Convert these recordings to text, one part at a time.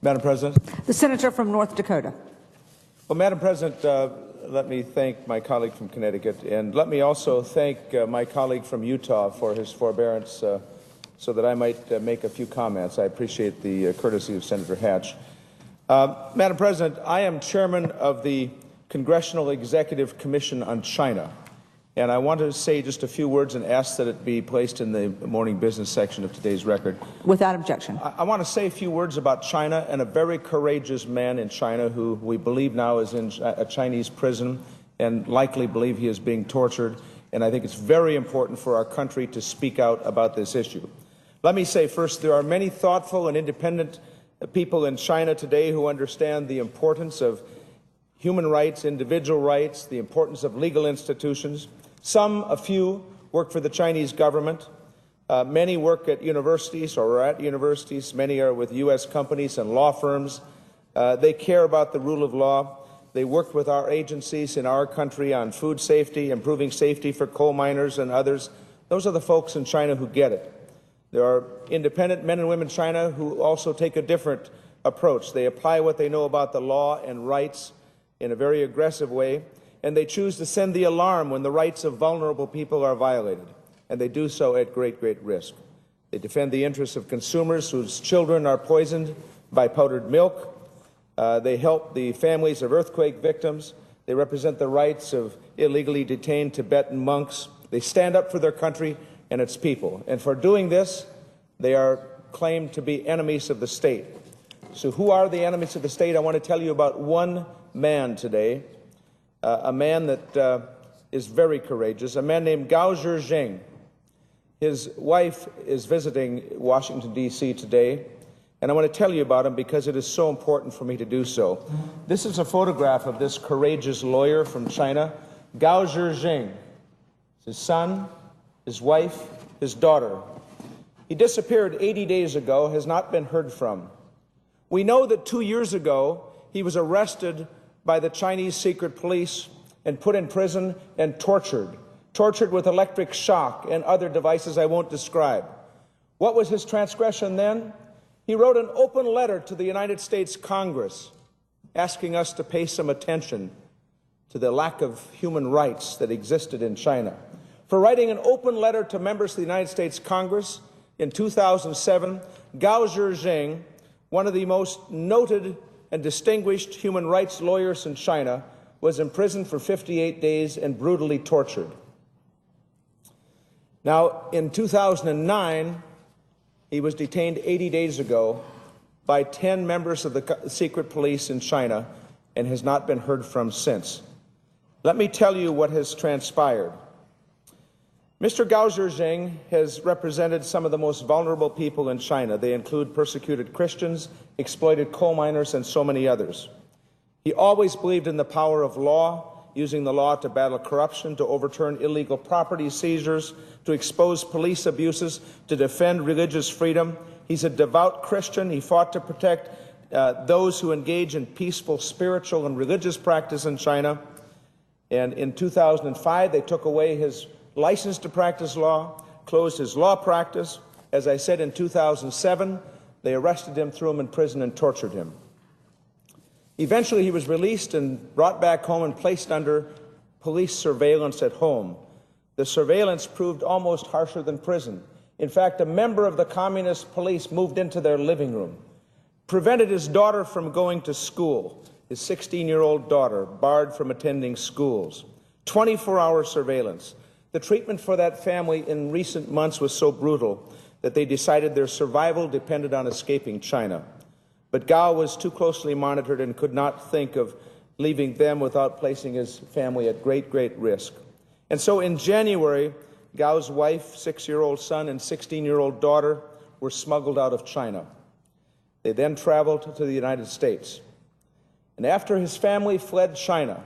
Madam President. The senator from North Dakota. Well, Madam President, let me thank my colleague from Connecticut, and let me also thank my colleague from Utah for his forbearance so that I might make a few comments. I appreciate the courtesy of Senator Hatch. Madam President, I am chairman of the Congressional Executive Commission on China, and I want to say just a few words and ask that it be placed in the morning business section of today's record. Without objection. I want to say a few words about China and a very courageous man in China who we believe now is in a Chinese prison and likely believe he is being tortured. And I think it's very important for our country to speak out about this issue. Let me say first, there are many thoughtful and independent people in China today who understand the importance of human rights, individual rights, the importance of legal institutions. Some, a few, work for the Chinese government. Many work at universities or are at universities. Many are with U.S. companies and law firms. They care about the rule of law. They work with our agencies in our country on food safety, improving safety for coal miners and others. Those are the folks in China who get it. There are independent men and women in China who also take a different approach. They apply what they know about the law and rights in a very aggressive way, and they choose to send the alarm when the rights of vulnerable people are violated, and they do so at great, great risk. They defend the interests of consumers whose children are poisoned by powdered milk. They help the families of earthquake victims. They represent the rights of illegally detained Tibetan monks. They stand up for their country and its people. And for doing this, they are claimed to be enemies of the state. So who are the enemies of the state? I want to tell you about one man today, a man that is very courageous, a man named Gao Zhizheng. His wife is visiting Washington, D.C. today, and I want to tell you about him because it is so important for me to do so. This is a photograph of this courageous lawyer from China, Gao Zhizheng. His son, his wife, his daughter. He disappeared 80 days ago, has not been heard from. We know that 2 years ago, he was arrested by the Chinese secret police and put in prison and tortured with electric shock and other devices I won't describe. What was his transgression then? He wrote an open letter to the United States Congress asking us to pay some attention to the lack of human rights that existed in China. For writing an open letter to members of the United States Congress in 2007, Gao Zhizheng, one of the most noted and distinguished human rights lawyers in China, was imprisoned for 58 days and brutally tortured. Now, in 2009, he was detained 80 days ago by 10 members of the secret police in China and has not been heard from since. Let me tell you what has transpired. Mr. Gao Zhizheng has represented some of the most vulnerable people in China. They include persecuted Christians, exploited coal miners, and so many others. He always believed in the power of law, using the law to battle corruption, to overturn illegal property seizures, to expose police abuses, to defend religious freedom. He's a devout Christian. He fought to protect those who engage in peaceful spiritual and religious practice in China. And in 2005, they took away his license to practice law, closed his law practice. As I said, in 2007, they arrested him, threw him in prison, and tortured him. Eventually, he was released and brought back home and placed under police surveillance at home. The surveillance proved almost harsher than prison. In fact, a member of the communist police moved into their living room, prevented his daughter from going to school, his 16-year-old daughter, barred from attending schools. 24-hour surveillance. The treatment for that family in recent months was so brutal that they decided their survival depended on escaping China. But Gao was too closely monitored and could not think of leaving them without placing his family at great, great risk. And so in January, Gao's wife, 6-year-old son, and 16-year-old daughter were smuggled out of China. They then traveled to the United States. And after his family fled China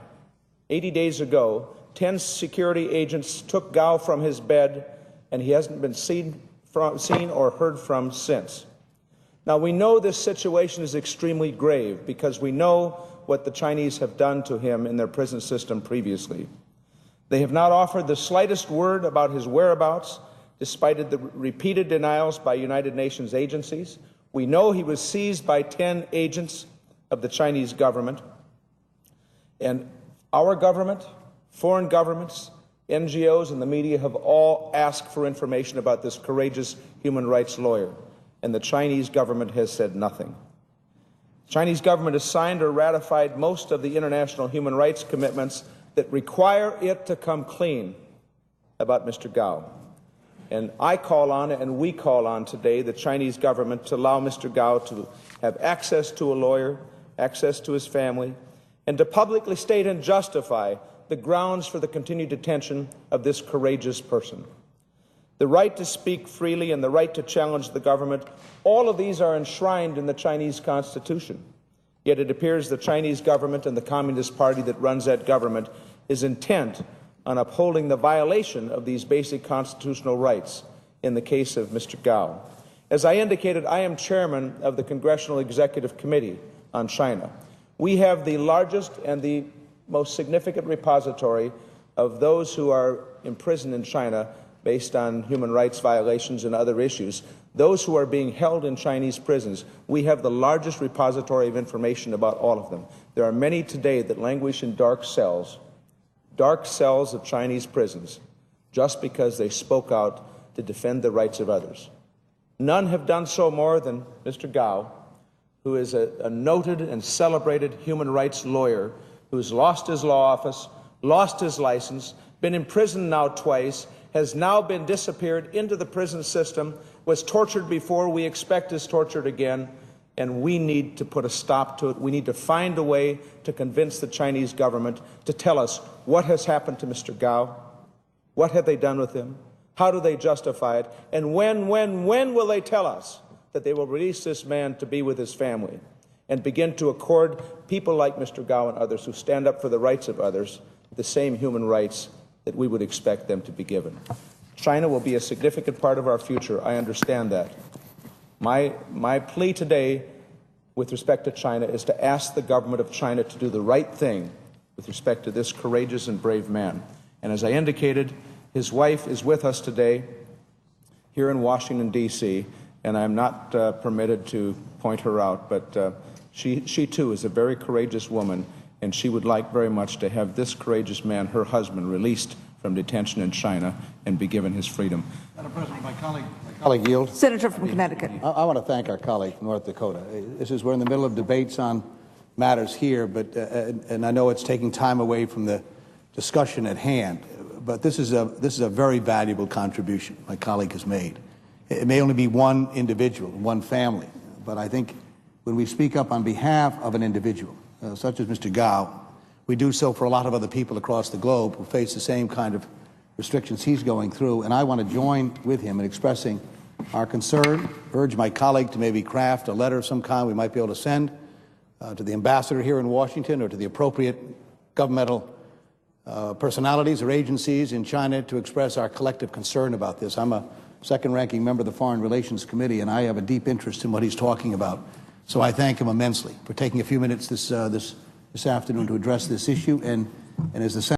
80 days ago, 10 security agents took Gao from his bed, and he hasn't been seen or heard from since. Now, we know this situation is extremely grave because we know what the Chinese have done to him in their prison system previously. They have not offered the slightest word about his whereabouts, despite the repeated denials by United Nations agencies. We know he was seized by 10 agents of the Chinese government, and our government, foreign governments, NGOs, and the media have all asked for information about this courageous human rights lawyer, and the Chinese government has said nothing. The Chinese government has signed or ratified most of the international human rights commitments that require it to come clean about Mr. Gao. And I call on, and we call on today, the Chinese government to allow Mr. Gao to have access to a lawyer, access to his family, and to publicly state and justify the grounds for the continued detention of this courageous person. The right to speak freely and the right to challenge the government, all of these are enshrined in the Chinese Constitution. Yet it appears the Chinese government and the Communist Party that runs that government is intent on upholding the violation of these basic constitutional rights in the case of Mr. Gao. As I indicated, I am chairman of the Congressional Executive Committee on China. We have the largest and the most significant repository of those who are imprisoned in China based on human rights violations and other issues. Those who are being held in Chinese prisons, we have the largest repository of information about all of them. There are many today that languish in dark cells of Chinese prisons, just because they spoke out to defend the rights of others. None have done so more than Mr. Gao, who is a noted and celebrated human rights lawyer who's lost his law office, lost his license, been imprisoned now twice, has now been disappeared into the prison system, was tortured before, we expect is tortured again, and we need to put a stop to it. We need to find a way to convince the Chinese government to tell us what has happened to Mr. Gao, what have they done with him, how do they justify it, and when will they tell us that they will release this man to be with his family and begin to accord people like Mr. Gao and others who stand up for the rights of others the same human rights that we would expect them to be given. China will be a significant part of our future. I understand that. My plea today with respect to China is to ask the government of China to do the right thing with respect to this courageous and brave man. And as I indicated, his wife is with us today here in Washington, D.C., and I'm not permitted to point her out, but she too is a very courageous woman, and she would like very much to have this courageous man, her husband, released from detention in China and be given his freedom. Madam President, my colleague yield. Senator from Connecticut. I want to thank our colleague from North Dakota. We're in the middle of debates on matters here, but and I know it's taking time away from the discussion at hand. But this is a very valuable contribution my colleague has made. It may only be one individual, one family, but I think when we speak up on behalf of an individual, such as Mr. Gao, we do so for a lot of other people across the globe who face the same kind of restrictions he's going through, and I want to join with him in expressing our concern, urge my colleague to maybe craft a letter of some kind we might be able to send to the ambassador here in Washington or to the appropriate governmental personalities or agencies in China to express our collective concern about this. I'm a second-ranking member of the Foreign Relations Committee, and I have a deep interest in what he's talking about. So I thank him immensely for taking a few minutes this afternoon to address this issue, and as the